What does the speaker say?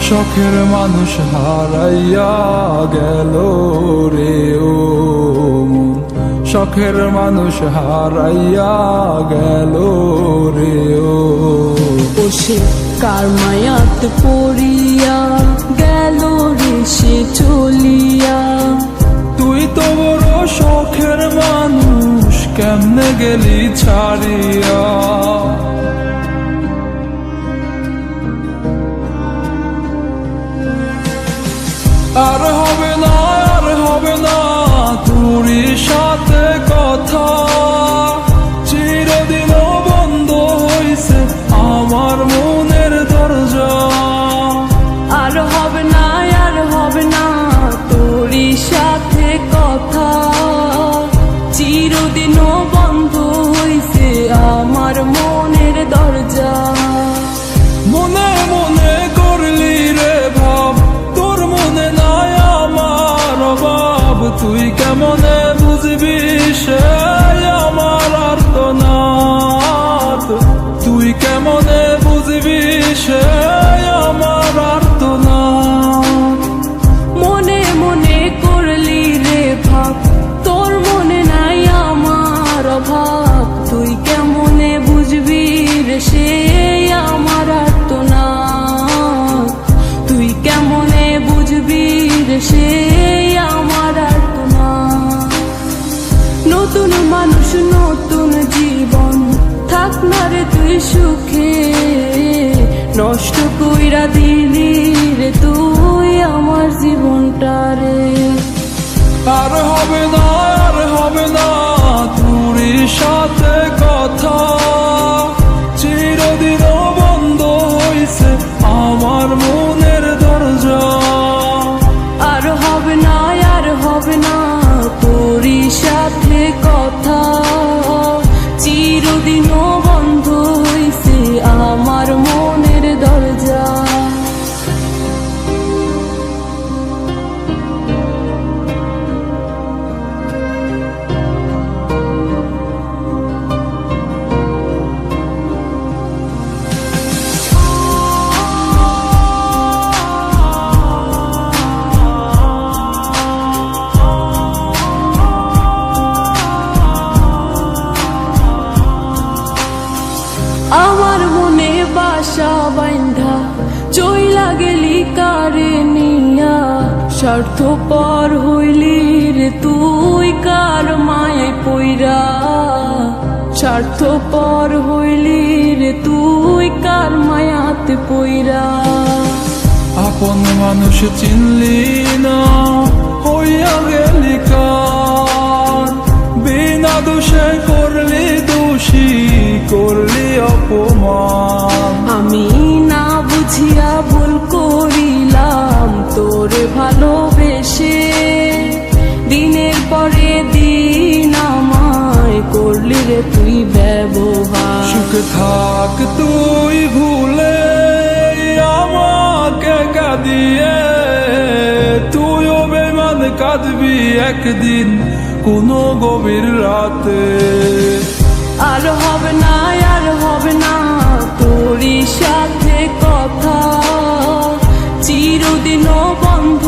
শখের মানুষ হারাইয়া গেল রে ও মন, শখের মানুষ হারাইয়া গেল রে ও। সে কার মায়াত পড়িয়া গেল রে সে চলিয়া। তুই তো বড় শখের মানুষ, কেমনে গেলি ছাড়িয়া। আর হবে না, আর হবে না তোরই সাথে কথা, চিরদিনও বন্ধ হইছে আমার মনের দরজা। আর হবে না, আর হবে না তোরই সাথে কথা, চিরদিনও বন্ধ হইছে আমার মনের দরজা। মনে মনে করলি রে ভাব, তোর মনে নাই আমার অভাব। তুই কেমনে বুঝবি সে আমার আর্তনাদ, তুই কেমনে বুঝবি সে আমার আর্তনাদ। মনে মনে করলি রে ভাব, তোর মনে নাই আমার অভাব। তুই কেমনে বুঝবি রে সে আমার আর্তনাদ, তুই কেমনে বুঝবি রে সে আমার আর্তনাদ। নতুন মানুষ নতুন জীবন, থাক না রে তুই সুখে, নষ্ট কইরা দিলি রে তুই আমার জীবনটা রে। আর হবে না, আর হবে না তোরই সাথে কথা, চিরদিনও বন্ধ হইছে আমার মনের দরজা। আর হবে না, আর হবে না তোরই সাথে কথা, চিরদিনও বন্ধ হইছে আমার মনের দরজা। আমার মনে বাসা বাইন্ধা চইলা গেলি কারে নিয়া, স্বার্থপর হইলি রে তুই কার মায়ে পইরা। স্বার্থপর হইলি রে তুই কার মায়াতে পইরা। আপন মানুষ চিনলি না, হইয়া গেলি কার। বিনা দোষে করলি দোষী, করলি অপমান। আমি না বুঝিয়া ভুল করিলাম তোরে ভালোবেসে, দিনের পরে দিন আমায় করলি রে তুই ব্যবহার। সুখে থাক তুই ভুলে আমাকে কাঁদিয়ে, তুইও বেমান কাঁদবি একদিন কোনো গভীর রাতে। আর হবে না, আর হবে না তোরই সাথে কথা, চিরদিনও বন্ধ